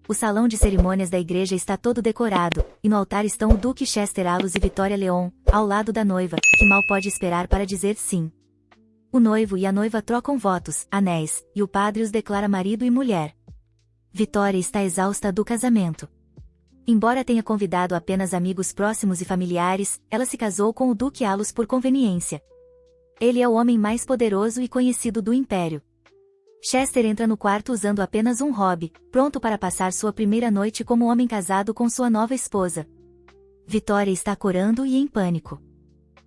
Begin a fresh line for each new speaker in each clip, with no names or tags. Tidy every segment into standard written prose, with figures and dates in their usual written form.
O salão de cerimônias da igreja está todo decorado, e no altar estão o Duque Chester Alos e Vitória Leon, ao lado da noiva, que mal pode esperar para dizer sim. O noivo e a noiva trocam votos, anéis, e o padre os declara marido e mulher. Vitória está exausta do casamento. Embora tenha convidado apenas amigos próximos e familiares, ela se casou com o Duque Alos por conveniência. Ele é o homem mais poderoso e conhecido do Império. Chester entra no quarto usando apenas um hobby, pronto para passar sua primeira noite como homem casado com sua nova esposa. Vitória está corando e em pânico.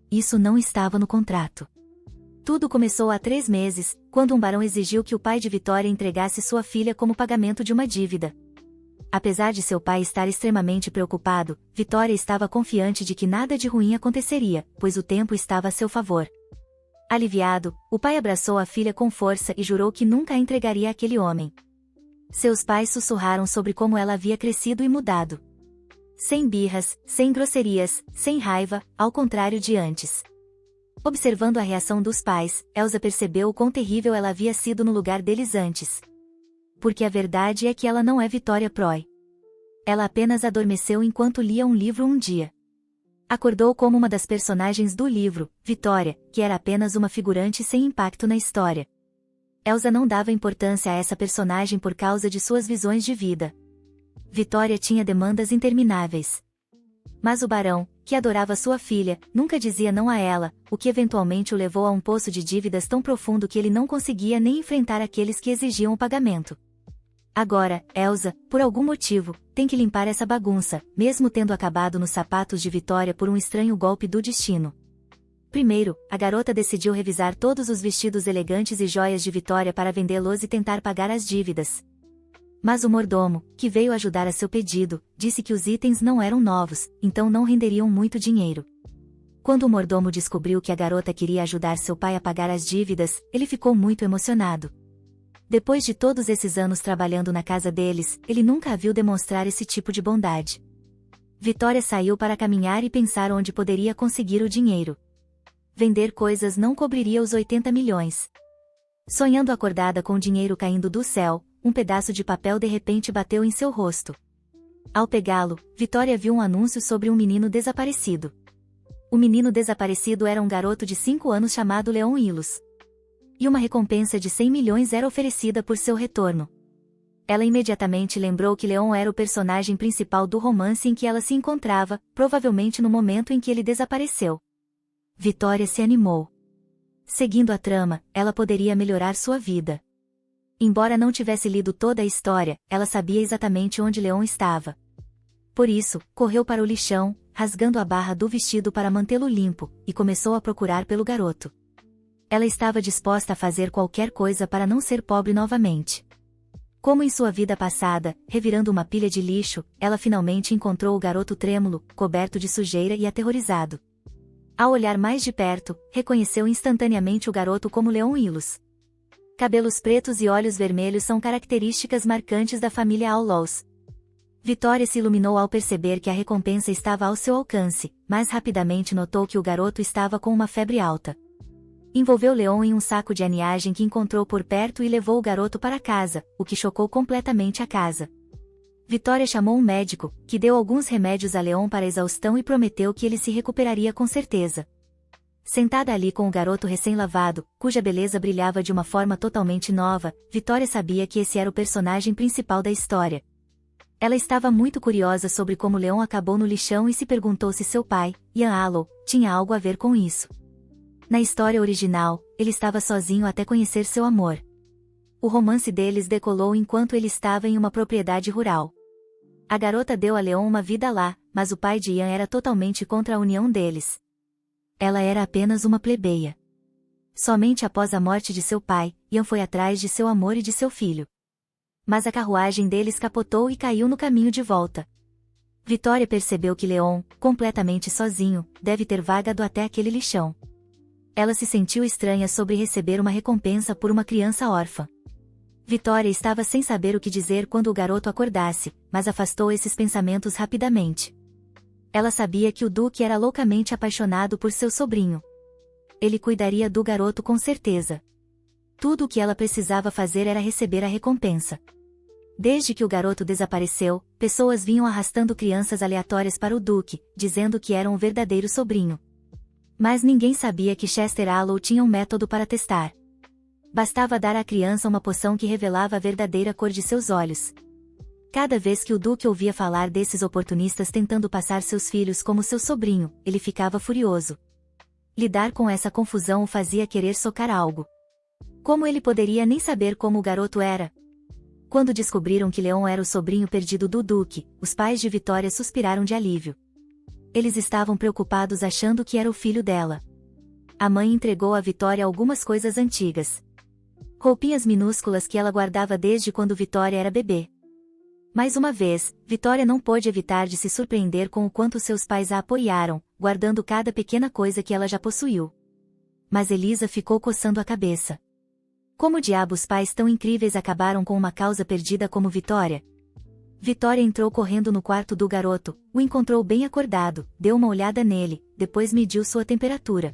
Isso não estava no contrato. Tudo começou há 3 meses, quando um barão exigiu que o pai de Vitória entregasse sua filha como pagamento de uma dívida. Apesar de seu pai estar extremamente preocupado, Vitória estava confiante de que nada de ruim aconteceria, pois o tempo estava a seu favor. Aliviado, o pai abraçou a filha com força e jurou que nunca a entregaria àquele homem. Seus pais sussurraram sobre como ela havia crescido e mudado. Sem birras, sem grosserias, sem raiva, ao contrário de antes. Observando a reação dos pais, Elsa percebeu o quão terrível ela havia sido no lugar deles antes. Porque a verdade é que ela não é Vitória Proy. Ela apenas adormeceu enquanto lia um livro um dia. Acordou como uma das personagens do livro, Vitória, que era apenas uma figurante sem impacto na história. Elsa não dava importância a essa personagem por causa de suas visões de vida. Vitória tinha demandas intermináveis. Mas o barão, que adorava sua filha, nunca dizia não a ela, o que eventualmente o levou a um poço de dívidas tão profundo que ele não conseguia nem enfrentar aqueles que exigiam o pagamento. Agora, Elsa, por algum motivo, tem que limpar essa bagunça, mesmo tendo acabado nos sapatos de Vitória por um estranho golpe do destino. Primeiro, a garota decidiu revisar todos os vestidos elegantes e joias de Vitória para vendê-los e tentar pagar as dívidas. Mas o mordomo, que veio ajudar a seu pedido, disse que os itens não eram novos, então não renderiam muito dinheiro. Quando o mordomo descobriu que a garota queria ajudar seu pai a pagar as dívidas, ele ficou muito emocionado. Depois de todos esses anos trabalhando na casa deles, ele nunca a viu demonstrar esse tipo de bondade. Vitória saiu para caminhar e pensar onde poderia conseguir o dinheiro. Vender coisas não cobriria os 80 milhões. Sonhando acordada com o dinheiro caindo do céu, um pedaço de papel de repente bateu em seu rosto. Ao pegá-lo, Vitória viu um anúncio sobre um menino desaparecido. O menino desaparecido era um garoto de 5 anos chamado Leon Ilus. E uma recompensa de 100 milhões era oferecida por seu retorno. Ela imediatamente lembrou que Leon era o personagem principal do romance em que ela se encontrava, provavelmente no momento em que ele desapareceu. Vitória se animou. Seguindo a trama, ela poderia melhorar sua vida. Embora não tivesse lido toda a história, ela sabia exatamente onde Leon estava. Por isso, correu para o lixão, rasgando a barra do vestido para mantê-lo limpo, e começou a procurar pelo garoto. Ela estava disposta a fazer qualquer coisa para não ser pobre novamente. Como em sua vida passada, revirando uma pilha de lixo, ela finalmente encontrou o garoto trêmulo, coberto de sujeira e aterrorizado. Ao olhar mais de perto, reconheceu instantaneamente o garoto como Leon Ilus. Cabelos pretos e olhos vermelhos são características marcantes da família Outlaws. Vitória se iluminou ao perceber que a recompensa estava ao seu alcance, mas rapidamente notou que o garoto estava com uma febre alta. Envolveu Leon em um saco de aniagem que encontrou por perto e levou o garoto para casa, o que chocou completamente a casa. Vitória chamou um médico, que deu alguns remédios a Leon para exaustão e prometeu que ele se recuperaria com certeza. Sentada ali com o garoto recém-lavado, cuja beleza brilhava de uma forma totalmente nova, Vitória sabia que esse era o personagem principal da história. Ela estava muito curiosa sobre como Leon acabou no lixão e se perguntou se seu pai, Ian Allow, tinha algo a ver com isso. Na história original, ele estava sozinho até conhecer seu amor. O romance deles decolou enquanto ele estava em uma propriedade rural. A garota deu a Leon uma vida lá, mas o pai de Ian era totalmente contra a união deles. Ela era apenas uma plebeia. Somente após a morte de seu pai, Ian foi atrás de seu amor e de seu filho. Mas a carruagem deles capotou e caiu no caminho de volta. Vitória percebeu que Leon, completamente sozinho, deve ter vagado até aquele lixão. Ela se sentiu estranha sobre receber uma recompensa por uma criança órfã. Vitória estava sem saber o que dizer quando o garoto acordasse, mas afastou esses pensamentos rapidamente. Ela sabia que o Duque era loucamente apaixonado por seu sobrinho. Ele cuidaria do garoto com certeza. Tudo o que ela precisava fazer era receber a recompensa. Desde que o garoto desapareceu, pessoas vinham arrastando crianças aleatórias para o Duque, dizendo que era um verdadeiro sobrinho. Mas ninguém sabia que Chester Allow tinha um método para testar. Bastava dar à criança uma poção que revelava a verdadeira cor de seus olhos. Cada vez que o Duque ouvia falar desses oportunistas tentando passar seus filhos como seu sobrinho, ele ficava furioso. Lidar com essa confusão o fazia querer socar algo. Como ele poderia nem saber como o garoto era? Quando descobriram que Leon era o sobrinho perdido do Duque, os pais de Vitória suspiraram de alívio. Eles estavam preocupados achando que era o filho dela. A mãe entregou a Vitória algumas coisas antigas. Roupinhas minúsculas que ela guardava desde quando Vitória era bebê. Mais uma vez, Vitória não pôde evitar de se surpreender com o quanto seus pais a apoiaram, guardando cada pequena coisa que ela já possuiu. Mas Elisa ficou coçando a cabeça. Como diabos pais tão incríveis acabaram com uma causa perdida como Vitória? Vitória entrou correndo no quarto do garoto, o encontrou bem acordado, deu uma olhada nele, depois mediu sua temperatura.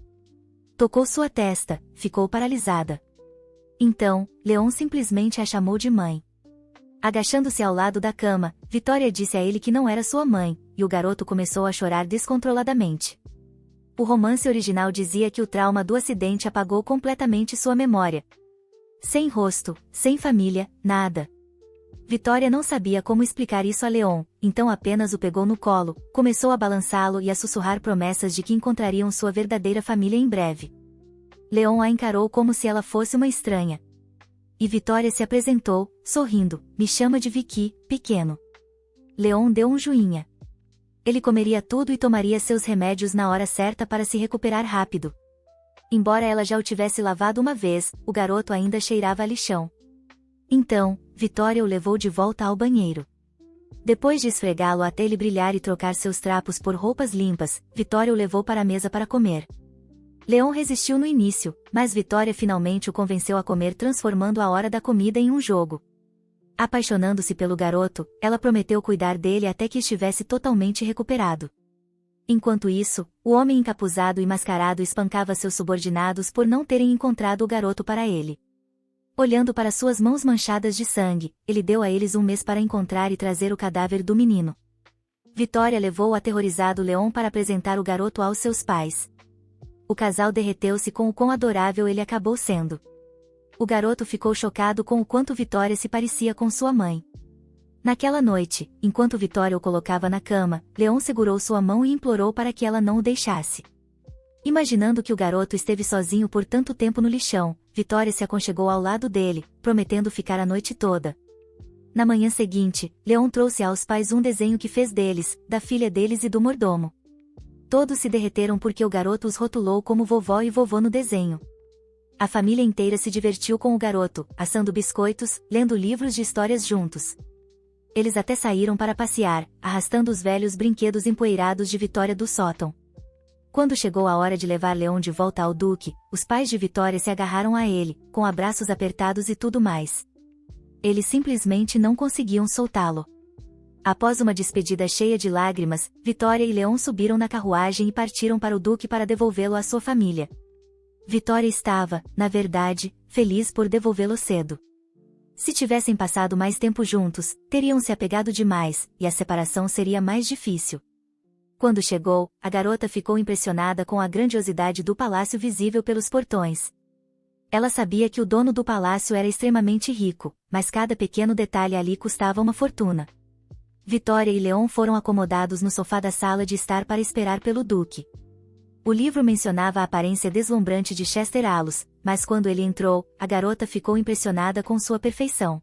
Tocou sua testa, ficou paralisada. Então, Leon simplesmente a chamou de mãe. Agachando-se ao lado da cama, Vitória disse a ele que não era sua mãe, e o garoto começou a chorar descontroladamente. O romance original dizia que o trauma do acidente apagou completamente sua memória. Sem rosto, sem família, nada. Vitória não sabia como explicar isso a Leon, então apenas o pegou no colo, começou a balançá-lo e a sussurrar promessas de que encontrariam sua verdadeira família em breve. Leon a encarou como se ela fosse uma estranha. E Vitória se apresentou, sorrindo, me chama de Vicky, pequeno. Leon deu um joinha. Ele comeria tudo e tomaria seus remédios na hora certa para se recuperar rápido. Embora ela já o tivesse lavado uma vez, o garoto ainda cheirava a lixão. Então, Vitória o levou de volta ao banheiro. Depois de esfregá-lo até ele brilhar e trocar seus trapos por roupas limpas, Vitória o levou para a mesa para comer. Leon resistiu no início, mas Vitória finalmente o convenceu a comer, transformando a hora da comida em um jogo. Apaixonando-se pelo garoto, ela prometeu cuidar dele até que estivesse totalmente recuperado. Enquanto isso, o homem encapuzado e mascarado espancava seus subordinados por não terem encontrado o garoto para ele. Olhando para suas mãos manchadas de sangue, ele deu a eles um mês para encontrar e trazer o cadáver do menino. Vitória levou o aterrorizado Leon para apresentar o garoto aos seus pais. O casal derreteu-se com o quão adorável ele acabou sendo. O garoto ficou chocado com o quanto Vitória se parecia com sua mãe. Naquela noite, enquanto Vitória o colocava na cama, Leon segurou sua mão e implorou para que ela não o deixasse. Imaginando que o garoto esteve sozinho por tanto tempo no lixão, Vitória se aconchegou ao lado dele, prometendo ficar a noite toda. Na manhã seguinte, Leon trouxe aos pais um desenho que fez deles, da filha deles e do mordomo. Todos se derreteram porque o garoto os rotulou como vovó e vovô no desenho. A família inteira se divertiu com o garoto, assando biscoitos, lendo livros de histórias juntos. Eles até saíram para passear, arrastando os velhos brinquedos empoeirados de Vitória do sótão. Quando chegou a hora de levar Leon de volta ao Duque, os pais de Vitória se agarraram a ele, com abraços apertados e tudo mais. Eles simplesmente não conseguiam soltá-lo. Após uma despedida cheia de lágrimas, Vitória e Leon subiram na carruagem e partiram para o Duque para devolvê-lo à sua família. Vitória estava, na verdade, feliz por devolvê-lo cedo. Se tivessem passado mais tempo juntos, teriam se apegado demais, e a separação seria mais difícil. Quando chegou, a garota ficou impressionada com a grandiosidade do palácio visível pelos portões. Ela sabia que o dono do palácio era extremamente rico, mas cada pequeno detalhe ali custava uma fortuna. Vitória e Leon foram acomodados no sofá da sala de estar para esperar pelo Duque. O livro mencionava a aparência deslumbrante de Chester Alos, mas quando ele entrou, a garota ficou impressionada com sua perfeição.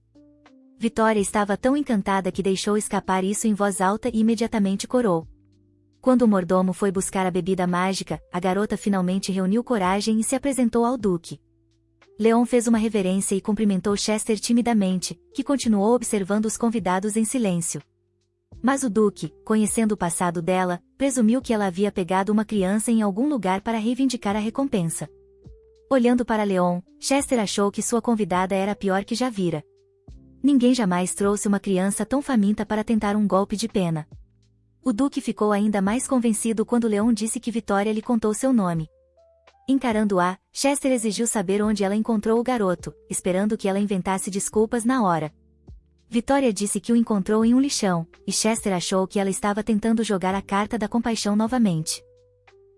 Vitória estava tão encantada que deixou escapar isso em voz alta e imediatamente corou. Quando o mordomo foi buscar a bebida mágica, a garota finalmente reuniu coragem e se apresentou ao Duque. Leon fez uma reverência e cumprimentou Chester timidamente, que continuou observando os convidados em silêncio. Mas o Duque, conhecendo o passado dela, presumiu que ela havia pegado uma criança em algum lugar para reivindicar a recompensa. Olhando para Leon, Chester achou que sua convidada era a pior que já vira. Ninguém jamais trouxe uma criança tão faminta para tentar um golpe de pena. O Duque ficou ainda mais convencido quando Leon disse que Vitória lhe contou seu nome. Encarando-a, Chester exigiu saber onde ela encontrou o garoto, esperando que ela inventasse desculpas na hora. Vitória disse que o encontrou em um lixão, e Chester achou que ela estava tentando jogar a carta da compaixão novamente.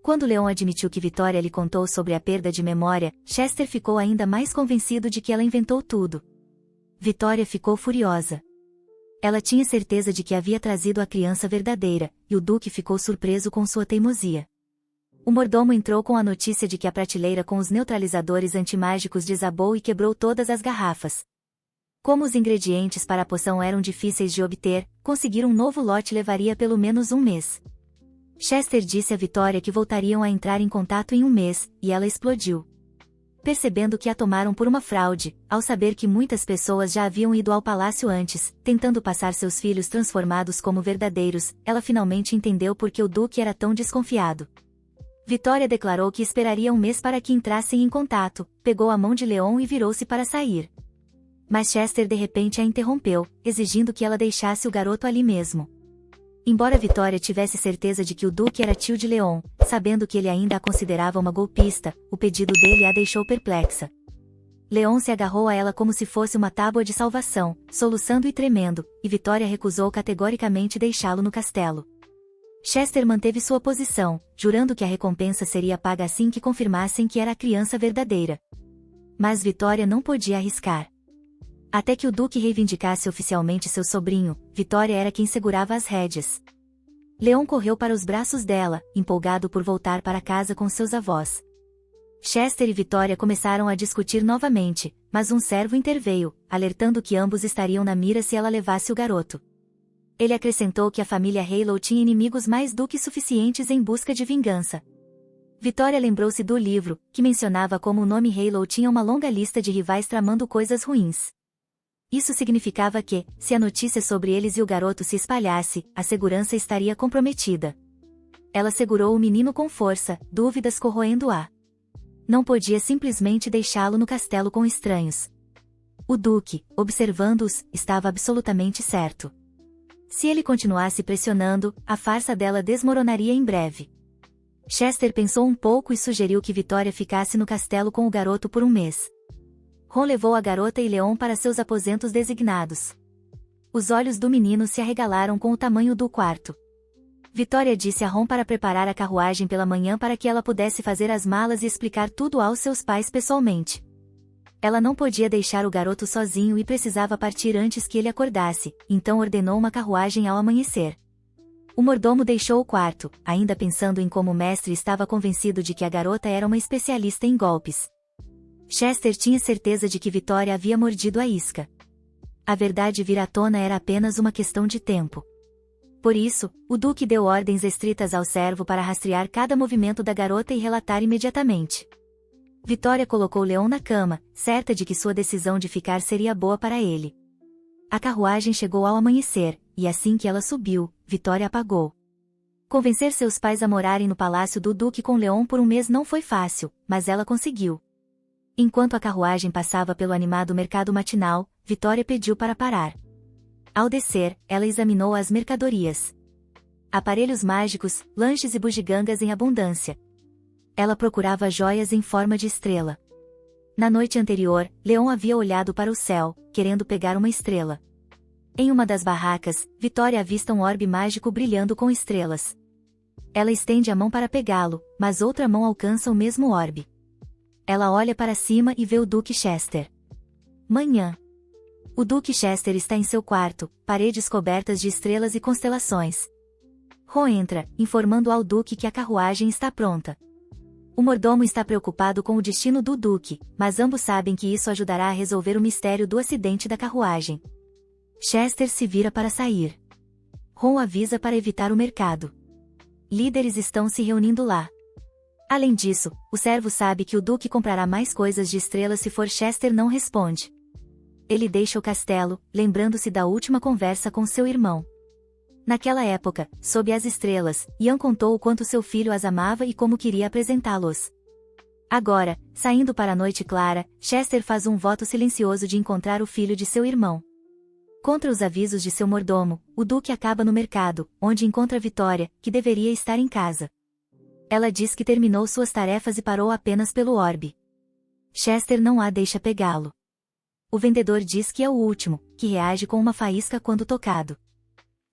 Quando Leon admitiu que Vitória lhe contou sobre a perda de memória, Chester ficou ainda mais convencido de que ela inventou tudo. Vitória ficou furiosa. Ela tinha certeza de que havia trazido a criança verdadeira, e o Duque ficou surpreso com sua teimosia. O mordomo entrou com a notícia de que a prateleira com os neutralizadores antimágicos desabou e quebrou todas as garrafas. Como os ingredientes para a poção eram difíceis de obter, conseguir um novo lote levaria pelo menos um mês. Chester disse a Vitória que voltariam a entrar em contato em um mês, e ela explodiu. Percebendo que a tomaram por uma fraude, ao saber que muitas pessoas já haviam ido ao palácio antes, tentando passar seus filhos transformados como verdadeiros, ela finalmente entendeu por que o Duque era tão desconfiado. Vitória declarou que esperaria um mês para que entrassem em contato, pegou a mão de Leon e virou-se para sair. Mas Chester de repente a interrompeu, exigindo que ela deixasse o garoto ali mesmo. Embora Vitória tivesse certeza de que o Duque era tio de Leon, sabendo que ele ainda a considerava uma golpista, o pedido dele a deixou perplexa. Leon se agarrou a ela como se fosse uma tábua de salvação, soluçando e tremendo, e Vitória recusou categoricamente deixá-lo no castelo. Chester manteve sua posição, jurando que a recompensa seria paga assim que confirmassem que era a criança verdadeira. Mas Vitória não podia arriscar. Até que o Duque reivindicasse oficialmente seu sobrinho, Vitória era quem segurava as rédeas. Leon correu para os braços dela, empolgado por voltar para casa com seus avós. Chester e Vitória começaram a discutir novamente, mas um servo interveio, alertando que ambos estariam na mira se ela levasse o garoto. Ele acrescentou que a família Halo tinha inimigos mais do que suficientes em busca de vingança. Vitória lembrou-se do livro, que mencionava como o nome Halo tinha uma longa lista de rivais tramando coisas ruins. Isso significava que, se a notícia sobre eles e o garoto se espalhasse, a segurança estaria comprometida. Ela segurou o menino com força, dúvidas corroendo-a. Não podia simplesmente deixá-lo no castelo com estranhos. O Duque, observando-os, estava absolutamente certo. Se ele continuasse pressionando, a farsa dela desmoronaria em breve. Chester pensou um pouco e sugeriu que Vitória ficasse no castelo com o garoto por um mês. Ron levou a garota e Leon para seus aposentos designados. Os olhos do menino se arregalaram com o tamanho do quarto. Vitória disse a Ron para preparar a carruagem pela manhã para que ela pudesse fazer as malas e explicar tudo aos seus pais pessoalmente. Ela não podia deixar o garoto sozinho e precisava partir antes que ele acordasse, então ordenou uma carruagem ao amanhecer. O mordomo deixou o quarto, ainda pensando em como o mestre estava convencido de que a garota era uma especialista em golpes. Chester tinha certeza de que Vitória havia mordido a isca. A verdade vir à tona era apenas uma questão de tempo. Por isso, o Duque deu ordens estritas ao servo para rastrear cada movimento da garota e relatar imediatamente. Vitória colocou Leon na cama, certa de que sua decisão de ficar seria boa para ele. A carruagem chegou ao amanhecer, e assim que ela subiu, Vitória apagou. Convencer seus pais a morarem no palácio do Duque com Leon por um mês não foi fácil, mas ela conseguiu. Enquanto a carruagem passava pelo animado mercado matinal, Vitória pediu para parar. Ao descer, ela examinou as mercadorias. Aparelhos mágicos, lanches e bugigangas em abundância. Ela procurava joias em forma de estrela. Na noite anterior, Leon havia olhado para o céu, querendo pegar uma estrela. Em uma das barracas, Vitória avista um orbe mágico brilhando com estrelas. Ela estende a mão para pegá-lo, mas outra mão alcança o mesmo orbe. Ela olha para cima e vê o Duque Chester. Manhã. O Duque Chester está em seu quarto, paredes cobertas de estrelas e constelações. Ron entra, informando ao Duque que a carruagem está pronta. O mordomo está preocupado com o destino do Duque, mas ambos sabem que isso ajudará a resolver o mistério do acidente da carruagem. Chester se vira para sair. Ron avisa para evitar o mercado. Líderes estão se reunindo lá. Além disso, o servo sabe que o Duque comprará mais coisas de estrelas se for Chester não responde. Ele deixa o castelo, lembrando-se da última conversa com seu irmão. Naquela época, sob as estrelas, Ian contou o quanto seu filho as amava e como queria apresentá-los. Agora, saindo para a noite clara, Chester faz um voto silencioso de encontrar o filho de seu irmão. Contra os avisos de seu mordomo, o Duque acaba no mercado, onde encontra Vitória, que deveria estar em casa. Ela diz que terminou suas tarefas e parou apenas pelo orbe. Chester não a deixa pegá-lo. O vendedor diz que é o último, que reage com uma faísca quando tocado.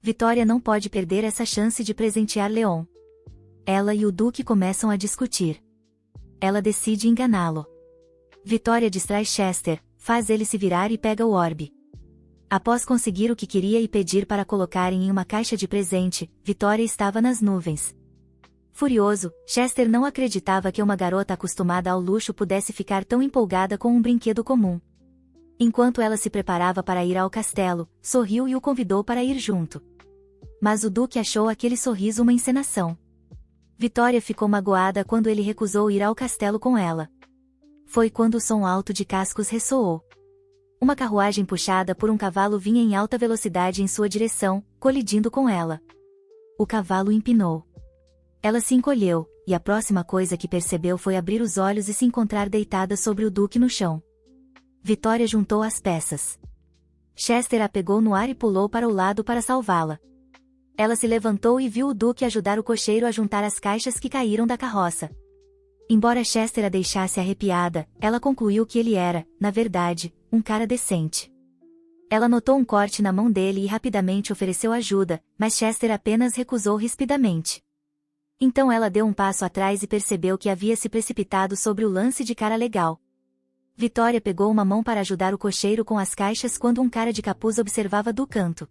Vitória não pode perder essa chance de presentear Leon. Ela e o Duque começam a discutir. Ela decide enganá-lo. Vitória distrai Chester, faz ele se virar e pega o orbe. Após conseguir o que queria e pedir para colocarem em uma caixa de presente, Vitória estava nas nuvens. Furioso, Chester não acreditava que uma garota acostumada ao luxo pudesse ficar tão empolgada com um brinquedo comum. Enquanto ela se preparava para ir ao castelo, sorriu e o convidou para ir junto. Mas o Duque achou aquele sorriso uma encenação. Vitória ficou magoada quando ele recusou ir ao castelo com ela. Foi quando o som alto de cascos ressoou. Uma carruagem puxada por um cavalo vinha em alta velocidade em sua direção, colidindo com ela. O cavalo empinou. Ela se encolheu, e a próxima coisa que percebeu foi abrir os olhos e se encontrar deitada sobre o Duque no chão. Vitória juntou as peças. Chester a pegou no ar e pulou para o lado para salvá-la. Ela se levantou e viu o Duque ajudar o cocheiro a juntar as caixas que caíram da carroça. Embora Chester a deixasse arrepiada, ela concluiu que ele era, na verdade, um cara decente. Ela notou um corte na mão dele e rapidamente ofereceu ajuda, mas Chester apenas recusou rispidamente. Então ela deu um passo atrás e percebeu que havia se precipitado sobre o lance de cara legal. Vitória pegou uma mão para ajudar o cocheiro com as caixas quando um cara de capuz observava do canto.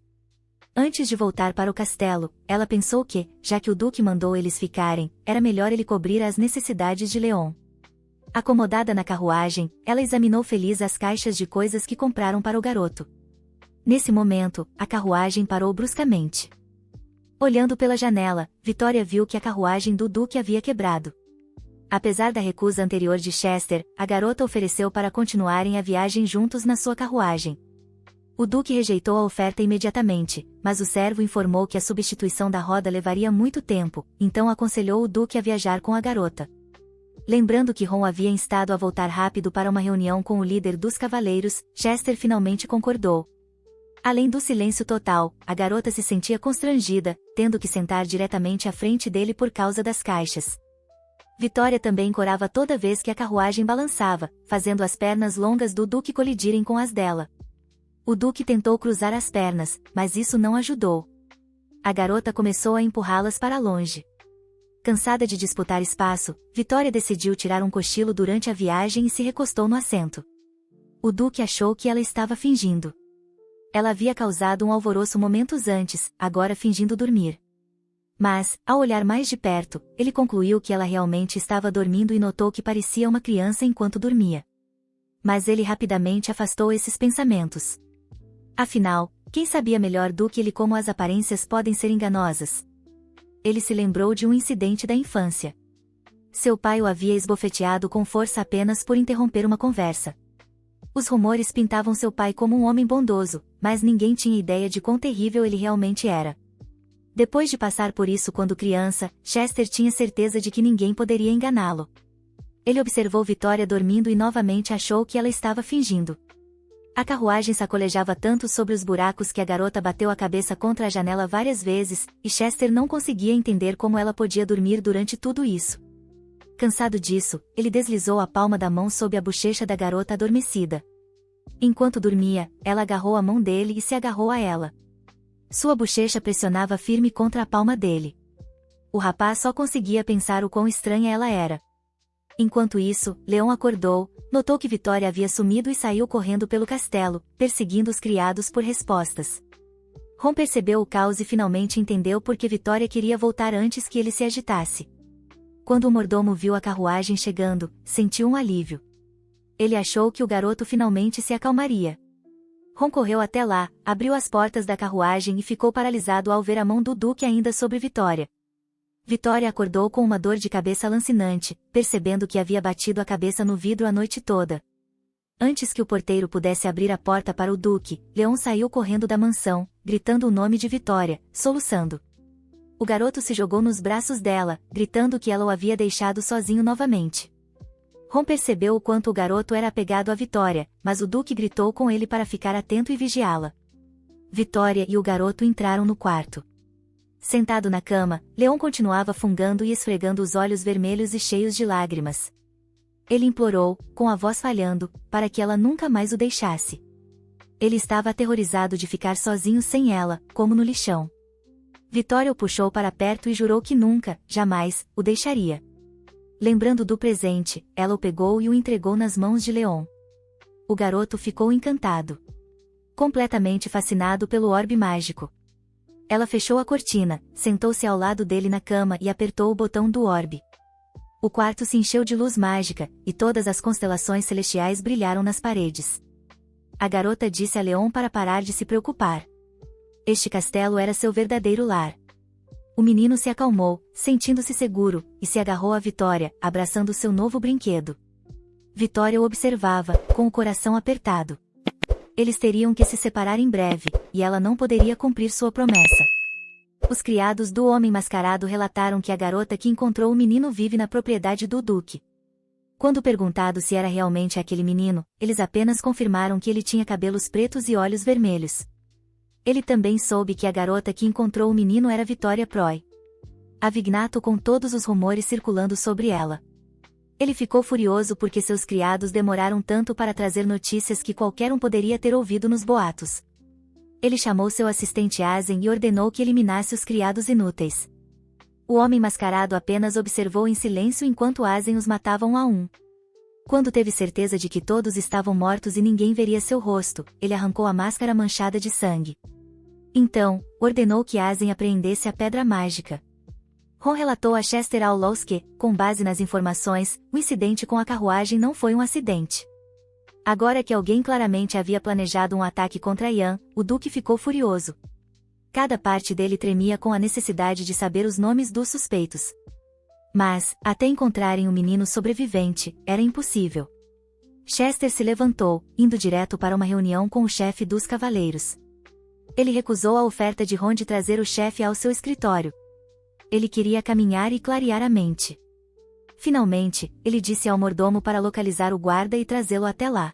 Antes de voltar para o castelo, ela pensou que, já que o Duque mandou eles ficarem, era melhor ele cobrir as necessidades de Leon. Acomodada na carruagem, ela examinou feliz as caixas de coisas que compraram para o garoto. Nesse momento, a carruagem parou bruscamente. Olhando pela janela, Vitória viu que a carruagem do Duque havia quebrado. Apesar da recusa anterior de Chester, a garota ofereceu para continuarem a viagem juntos na sua carruagem. O Duque rejeitou a oferta imediatamente, mas o servo informou que a substituição da roda levaria muito tempo, então aconselhou o Duque a viajar com a garota. Lembrando que Ron havia instado a voltar rápido para uma reunião com o líder dos cavaleiros, Chester finalmente concordou. Além do silêncio total, a garota se sentia constrangida, tendo que sentar diretamente à frente dele por causa das caixas. Vitória também corava toda vez que a carruagem balançava, fazendo as pernas longas do Duque colidirem com as dela. O Duque tentou cruzar as pernas, mas isso não ajudou. A garota começou a empurrá-las para longe. Cansada de disputar espaço, Vitória decidiu tirar um cochilo durante a viagem e se recostou no assento. O Duque achou que ela estava fingindo. Ela havia causado um alvoroço momentos antes, agora fingindo dormir. Mas, ao olhar mais de perto, ele concluiu que ela realmente estava dormindo e notou que parecia uma criança enquanto dormia. Mas ele rapidamente afastou esses pensamentos. Afinal, quem sabia melhor do que ele como as aparências podem ser enganosas? Ele se lembrou de um incidente da infância. Seu pai o havia esbofeteado com força apenas por interromper uma conversa. Os rumores pintavam seu pai como um homem bondoso, mas ninguém tinha ideia de quão terrível ele realmente era. Depois de passar por isso quando criança, Chester tinha certeza de que ninguém poderia enganá-lo. Ele observou Vitória dormindo e novamente achou que ela estava fingindo. A carruagem sacolejava tanto sobre os buracos que a garota bateu a cabeça contra a janela várias vezes, e Chester não conseguia entender como ela podia dormir durante tudo isso. Cansado disso, ele deslizou a palma da mão sob a bochecha da garota adormecida. Enquanto dormia, ela agarrou a mão dele e se agarrou a ela. Sua bochecha pressionava firme contra a palma dele. O rapaz só conseguia pensar o quão estranha ela era. Enquanto isso, Leon acordou, notou que Vitória havia sumido e saiu correndo pelo castelo, perseguindo os criados por respostas. Ron percebeu o caos e finalmente entendeu por que Vitória queria voltar antes que ele se agitasse. Quando o mordomo viu a carruagem chegando, sentiu um alívio. Ele achou que o garoto finalmente se acalmaria. Ron correu até lá, abriu as portas da carruagem e ficou paralisado ao ver a mão do Duque ainda sobre Vitória. Vitória acordou com uma dor de cabeça lancinante, percebendo que havia batido a cabeça no vidro a noite toda. Antes que o porteiro pudesse abrir a porta para o Duque, Leon saiu correndo da mansão, gritando o nome de Vitória, soluçando. O garoto se jogou nos braços dela, gritando que ela o havia deixado sozinho novamente. Ron percebeu o quanto o garoto era apegado a Vitória, mas o Duque gritou com ele para ficar atento e vigiá-la. Vitória e o garoto entraram no quarto. Sentado na cama, Leon continuava fungando e esfregando os olhos vermelhos e cheios de lágrimas. Ele implorou, com a voz falhando, para que ela nunca mais o deixasse. Ele estava aterrorizado de ficar sozinho sem ela, como no lixão. Vitória o puxou para perto e jurou que nunca, jamais, o deixaria. Lembrando do presente, ela o pegou e o entregou nas mãos de Leon. O garoto ficou encantado. Completamente fascinado pelo orbe mágico. Ela fechou a cortina, sentou-se ao lado dele na cama e apertou o botão do orbe. O quarto se encheu de luz mágica, e todas as constelações celestiais brilharam nas paredes. A garota disse a Leon para parar de se preocupar. Este castelo era seu verdadeiro lar. O menino se acalmou, sentindo-se seguro, e se agarrou a Vitória, abraçando seu novo brinquedo. Vitória o observava, com o coração apertado. Eles teriam que se separar em breve, e ela não poderia cumprir sua promessa. Os criados do homem mascarado relataram que a garota que encontrou o menino vive na propriedade do Duque. Quando perguntado se era realmente aquele menino, eles apenas confirmaram que ele tinha cabelos pretos e olhos vermelhos. Ele também soube que a garota que encontrou o menino era Vitória Proy. Avignato com todos os rumores circulando sobre ela. Ele ficou furioso porque seus criados demoraram tanto para trazer notícias que qualquer um poderia ter ouvido nos boatos. Ele chamou seu assistente Asen e ordenou que eliminasse os criados inúteis. O homem mascarado apenas observou em silêncio enquanto Asen os matava um a um. Quando teve certeza de que todos estavam mortos e ninguém veria seu rosto, ele arrancou a máscara manchada de sangue. Então, ordenou que Asen apreendesse a pedra mágica. Ron relatou a Chester Outlaws que, com base nas informações, o incidente com a carruagem não foi um acidente. Agora que alguém claramente havia planejado um ataque contra Ian, o Duque ficou furioso. Cada parte dele tremia com a necessidade de saber os nomes dos suspeitos. Mas, até encontrarem o menino sobrevivente, era impossível. Chester se levantou, indo direto para uma reunião com o chefe dos cavaleiros. Ele recusou a oferta de Ron de trazer o chefe ao seu escritório. Ele queria caminhar e clarear a mente. Finalmente, ele disse ao mordomo para localizar o guarda e trazê-lo até lá.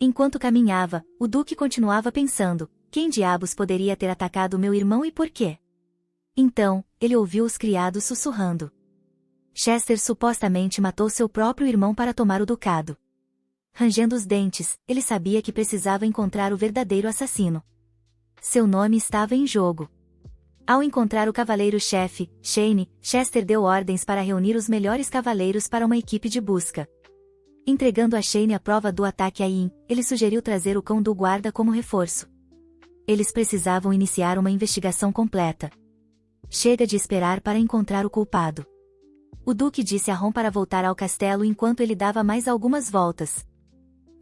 Enquanto caminhava, o Duque continuava pensando, quem diabos poderia ter atacado meu irmão e por quê? Então, ele ouviu os criados sussurrando. Chester supostamente matou seu próprio irmão para tomar o ducado. Rangendo os dentes, ele sabia que precisava encontrar o verdadeiro assassino. Seu nome estava em jogo. Ao encontrar o cavaleiro-chefe, Shane, Chester deu ordens para reunir os melhores cavaleiros para uma equipe de busca. Entregando a Shane a prova do ataque a Ian, ele sugeriu trazer o cão do guarda como reforço. Eles precisavam iniciar uma investigação completa. Chega de esperar para encontrar o culpado. O Duque disse a Ron para voltar ao castelo enquanto ele dava mais algumas voltas.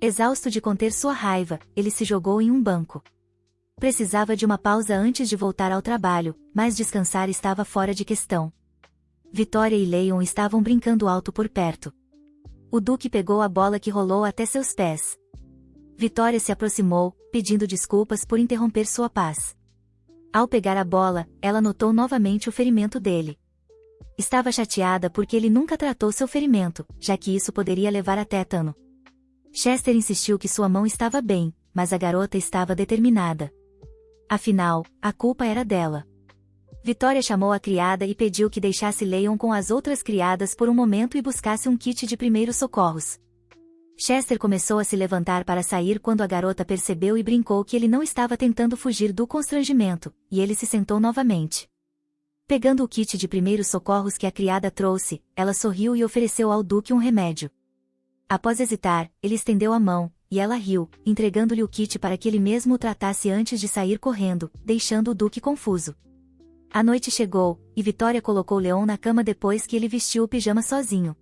Exausto de conter sua raiva, ele se jogou em um banco. Precisava de uma pausa antes de voltar ao trabalho, mas descansar estava fora de questão. Vitória e Leon estavam brincando alto por perto. O Duque pegou a bola que rolou até seus pés. Vitória se aproximou, pedindo desculpas por interromper sua paz. Ao pegar a bola, ela notou novamente o ferimento dele. Estava chateada porque ele nunca tratou seu ferimento, já que isso poderia levar a tétano. Chester insistiu que sua mão estava bem, mas a garota estava determinada. Afinal, a culpa era dela. Vitória chamou a criada e pediu que deixasse Leon com as outras criadas por um momento e buscasse um kit de primeiros socorros. Chester começou a se levantar para sair quando a garota percebeu e brincou que ele não estava tentando fugir do constrangimento, e ele se sentou novamente. Pegando o kit de primeiros socorros que a criada trouxe, ela sorriu e ofereceu ao Duque um remédio. Após hesitar, ele estendeu a mão, e ela riu, entregando-lhe o kit para que ele mesmo o tratasse antes de sair correndo, deixando o Duque confuso. A noite chegou, e Vitória colocou Leon na cama depois que ele vestiu o pijama sozinho.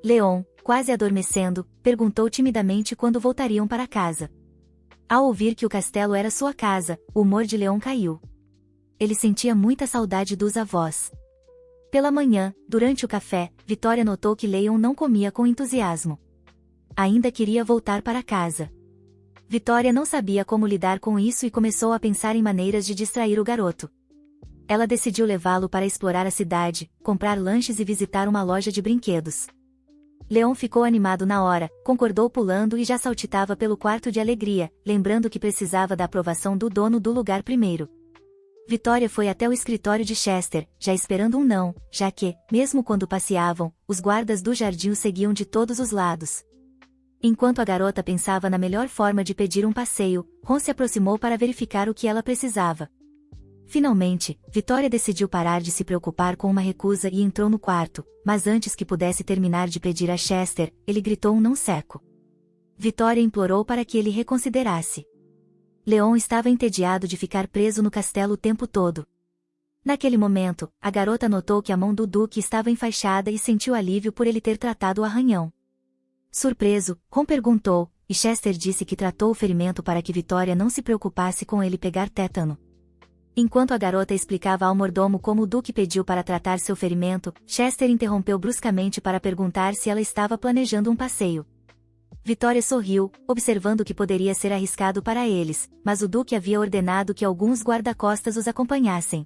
Leon, quase adormecendo, perguntou timidamente quando voltariam para casa. Ao ouvir que o castelo era sua casa, o humor de Leon caiu. Ele sentia muita saudade dos avós. Pela manhã, durante o café, Vitória notou que Leon não comia com entusiasmo. Ainda queria voltar para casa. Vitória não sabia como lidar com isso e começou a pensar em maneiras de distrair o garoto. Ela decidiu levá-lo para explorar a cidade, comprar lanches e visitar uma loja de brinquedos. Leon ficou animado na hora, concordou pulando e já saltitava pelo quarto de alegria, lembrando que precisava da aprovação do dono do lugar primeiro. Vitória foi até o escritório de Chester, já esperando um não, já que, mesmo quando passeavam, os guardas do jardim o seguiam de todos os lados. Enquanto a garota pensava na melhor forma de pedir um passeio, Ron se aproximou para verificar o que ela precisava. Finalmente, Vitória decidiu parar de se preocupar com uma recusa e entrou no quarto, mas antes que pudesse terminar de pedir a Chester, ele gritou um não seco. Vitória implorou para que ele reconsiderasse. Leon estava entediado de ficar preso no castelo o tempo todo. Naquele momento, a garota notou que a mão do Duque estava enfaixada e sentiu alívio por ele ter tratado o arranhão. Surpreso, Ron perguntou, e Chester disse que tratou o ferimento para que Vitória não se preocupasse com ele pegar tétano. Enquanto a garota explicava ao mordomo como o Duque pediu para tratar seu ferimento, Chester interrompeu bruscamente para perguntar se ela estava planejando um passeio. Vitória sorriu, observando que poderia ser arriscado para eles, mas o Duque havia ordenado que alguns guarda-costas os acompanhassem.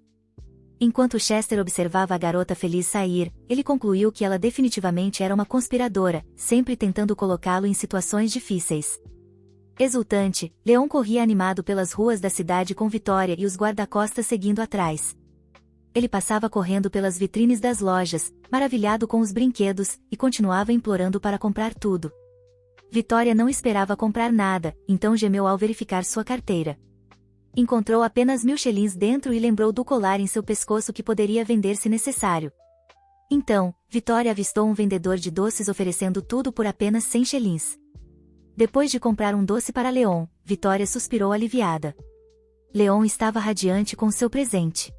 Enquanto Chester observava a garota feliz sair, ele concluiu que ela definitivamente era uma conspiradora, sempre tentando colocá-lo em situações difíceis. Exultante, Leon corria animado pelas ruas da cidade com Vitória e os guarda-costas seguindo atrás. Ele passava correndo pelas vitrines das lojas, maravilhado com os brinquedos, e continuava implorando para comprar tudo. Vitória não esperava comprar nada, então gemeu ao verificar sua carteira. Encontrou apenas 1000 xelins dentro e lembrou do colar em seu pescoço que poderia vender se necessário. Então, Vitória avistou um vendedor de doces oferecendo tudo por apenas 100 xelins. Depois de comprar um doce para Leon, Vitória suspirou aliviada. Leon estava radiante com seu presente.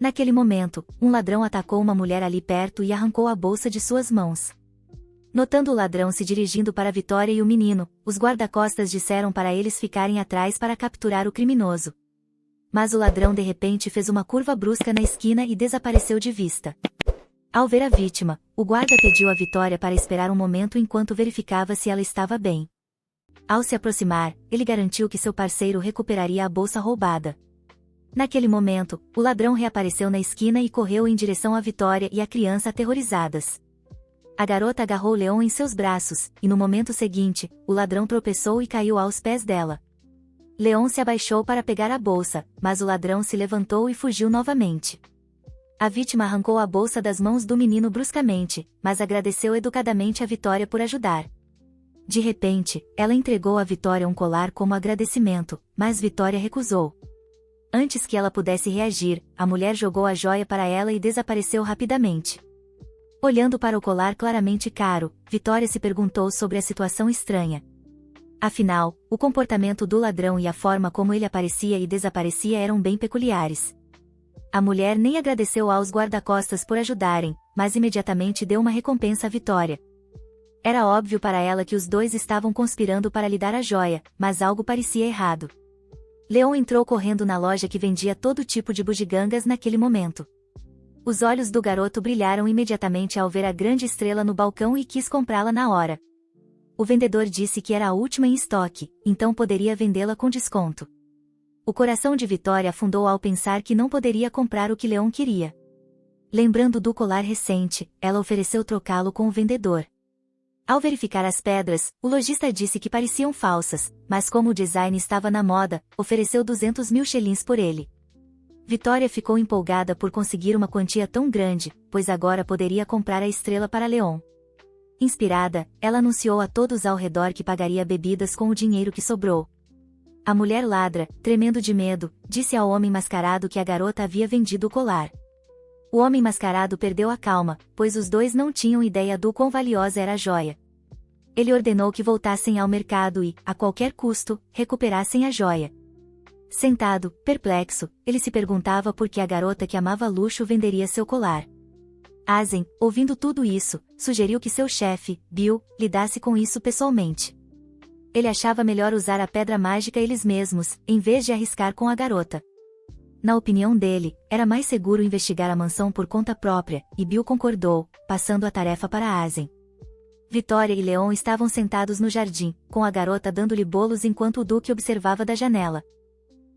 Naquele momento, um ladrão atacou uma mulher ali perto e arrancou a bolsa de suas mãos. Notando o ladrão se dirigindo para Vitória e o menino, os guarda-costas disseram para eles ficarem atrás para capturar o criminoso. Mas o ladrão de repente fez uma curva brusca na esquina e desapareceu de vista. Ao ver a vítima, o guarda pediu a Vitória para esperar um momento enquanto verificava se ela estava bem. Ao se aproximar, ele garantiu que seu parceiro recuperaria a bolsa roubada. Naquele momento, o ladrão reapareceu na esquina e correu em direção à Vitória e à criança aterrorizadas. A garota agarrou Leon em seus braços, e no momento seguinte, o ladrão tropeçou e caiu aos pés dela. Leon se abaixou para pegar a bolsa, mas o ladrão se levantou e fugiu novamente. A vítima arrancou a bolsa das mãos do menino bruscamente, mas agradeceu educadamente a Vitória por ajudar. De repente, ela entregou a Vitória um colar como agradecimento, mas Vitória recusou. Antes que ela pudesse reagir, a mulher jogou a joia para ela e desapareceu rapidamente. Olhando para o colar claramente caro, Vitória se perguntou sobre a situação estranha. Afinal, o comportamento do ladrão e a forma como ele aparecia e desaparecia eram bem peculiares. A mulher nem agradeceu aos guarda-costas por ajudarem, mas imediatamente deu uma recompensa à Vitória. Era óbvio para ela que os dois estavam conspirando para lhe dar a joia, mas algo parecia errado. Leon entrou correndo na loja que vendia todo tipo de bugigangas naquele momento. Os olhos do garoto brilharam imediatamente ao ver a grande estrela no balcão e quis comprá-la na hora. O vendedor disse que era a última em estoque, então poderia vendê-la com desconto. O coração de Vitória afundou ao pensar que não poderia comprar o que Leon queria. Lembrando do colar recente, ela ofereceu trocá-lo com o vendedor. Ao verificar as pedras, o lojista disse que pareciam falsas, mas como o design estava na moda, ofereceu 200.000 xelins por ele. Vitória ficou empolgada por conseguir uma quantia tão grande, pois agora poderia comprar a estrela para Leon. Inspirada, ela anunciou a todos ao redor que pagaria bebidas com o dinheiro que sobrou. A mulher ladra, tremendo de medo, disse ao homem mascarado que a garota havia vendido o colar. O homem mascarado perdeu a calma, pois os dois não tinham ideia do quão valiosa era a joia. Ele ordenou que voltassem ao mercado e, a qualquer custo, recuperassem a joia. Sentado, perplexo, ele se perguntava por que a garota que amava luxo venderia seu colar. Asen, ouvindo tudo isso, sugeriu que seu chefe, Bill, lidasse com isso pessoalmente. Ele achava melhor usar a pedra mágica eles mesmos, em vez de arriscar com a garota. Na opinião dele, era mais seguro investigar a mansão por conta própria, e Bill concordou, passando a tarefa para Asen. Vitória e Leon estavam sentados no jardim, com a garota dando-lhe bolos enquanto o Duque observava da janela.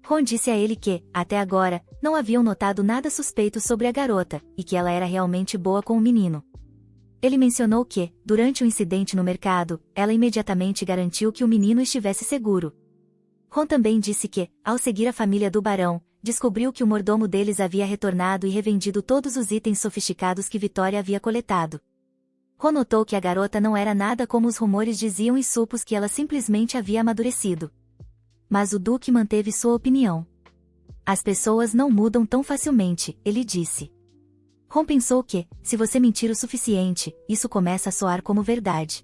Ron disse a ele que, até agora, não haviam notado nada suspeito sobre a garota, e que ela era realmente boa com o menino. Ele mencionou que, durante o incidente no mercado, ela imediatamente garantiu que o menino estivesse seguro. Ron também disse que, ao seguir a família do barão, descobriu que o mordomo deles havia retornado e revendido todos os itens sofisticados que Vitória havia coletado. Ron notou que a garota não era nada como os rumores diziam e supôs que ela simplesmente havia amadurecido. Mas o Duque manteve sua opinião. As pessoas não mudam tão facilmente, ele disse. Ron pensou que, se você mentir o suficiente, isso começa a soar como verdade.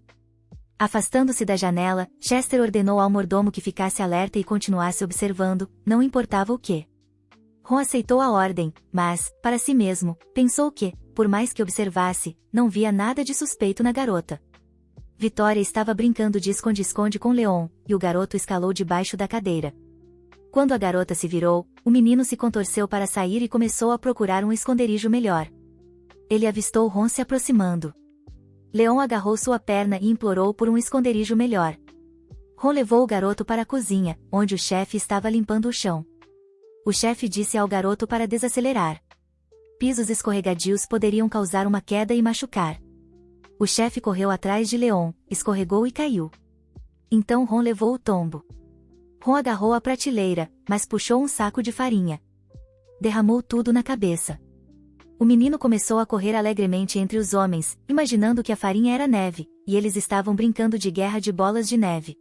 Afastando-se da janela, Chester ordenou ao mordomo que ficasse alerta e continuasse observando, não importava o que. Ron aceitou a ordem, mas, para si mesmo, pensou que, por mais que observasse, não via nada de suspeito na garota. Vitória estava brincando de esconde-esconde com Leon, e o garoto escalou debaixo da cadeira. Quando a garota se virou, o menino se contorceu para sair e começou a procurar um esconderijo melhor. Ele avistou Ron se aproximando. Leon agarrou sua perna e implorou por um esconderijo melhor. Ron levou o garoto para a cozinha, onde o chefe estava limpando o chão. O chefe disse ao garoto para desacelerar. Pisos escorregadios poderiam causar uma queda e machucar. O chefe correu atrás de Leon, escorregou e caiu. Então Ron levou o tombo. Ron agarrou a prateleira, mas puxou um saco de farinha. Derramou tudo na cabeça. O menino começou a correr alegremente entre os homens, imaginando que a farinha era neve, e eles estavam brincando de guerra de bolas de neve.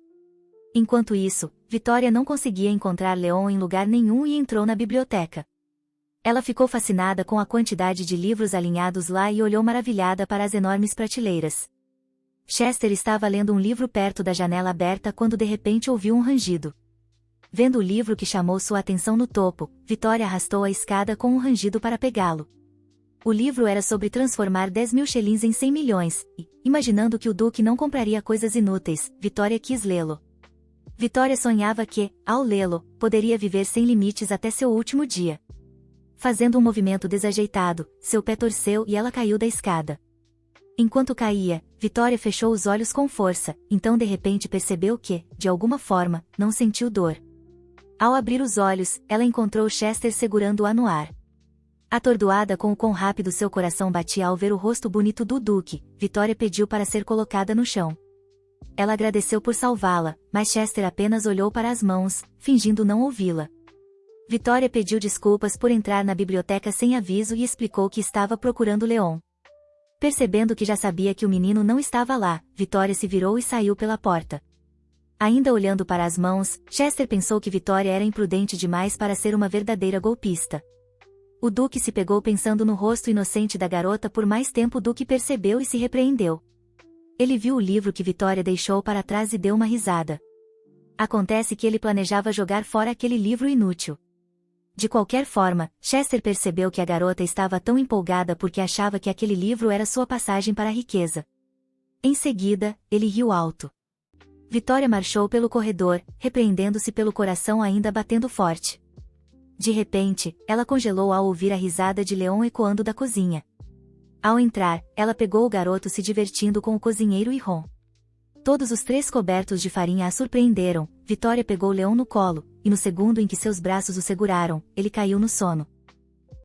Enquanto isso, Vitória não conseguia encontrar Leon em lugar nenhum e entrou na biblioteca. Ela ficou fascinada com a quantidade de livros alinhados lá e olhou maravilhada para as enormes prateleiras. Chester estava lendo um livro perto da janela aberta quando de repente ouviu um rangido. Vendo o livro que chamou sua atenção no topo, Vitória arrastou a escada com um rangido para pegá-lo. O livro era sobre transformar 10.000 xelins em 100 milhões, e, imaginando que o Duque não compraria coisas inúteis, Vitória quis lê-lo. Vitória sonhava que, ao lê-lo, poderia viver sem limites até seu último dia. Fazendo um movimento desajeitado, seu pé torceu e ela caiu da escada. Enquanto caía, Vitória fechou os olhos com força, então de repente percebeu que, de alguma forma, não sentiu dor. Ao abrir os olhos, ela encontrou Chester segurando-a no ar. Atordoada com o quão rápido seu coração batia ao ver o rosto bonito do Duque, Vitória pediu para ser colocada no chão. Ela agradeceu por salvá-la, mas Chester apenas olhou para as mãos, fingindo não ouvi-la. Vitória pediu desculpas por entrar na biblioteca sem aviso e explicou que estava procurando Leon. Percebendo que já sabia que o menino não estava lá, Vitória se virou e saiu pela porta. Ainda olhando para as mãos, Chester pensou que Vitória era imprudente demais para ser uma verdadeira golpista. O Duque se pegou pensando no rosto inocente da garota por mais tempo do que percebeu e se repreendeu. Ele viu o livro que Vitória deixou para trás e deu uma risada. Acontece que ele planejava jogar fora aquele livro inútil. De qualquer forma, Chester percebeu que a garota estava tão empolgada porque achava que aquele livro era sua passagem para a riqueza. Em seguida, ele riu alto. Vitória marchou pelo corredor, repreendendo-se pelo coração ainda batendo forte. De repente, ela congelou ao ouvir a risada de Leon ecoando da cozinha. Ao entrar, ela pegou o garoto se divertindo com o cozinheiro e Ron. Todos os três cobertos de farinha a surpreenderam. Vitória pegou Leon no colo, e no segundo em que seus braços o seguraram, ele caiu no sono.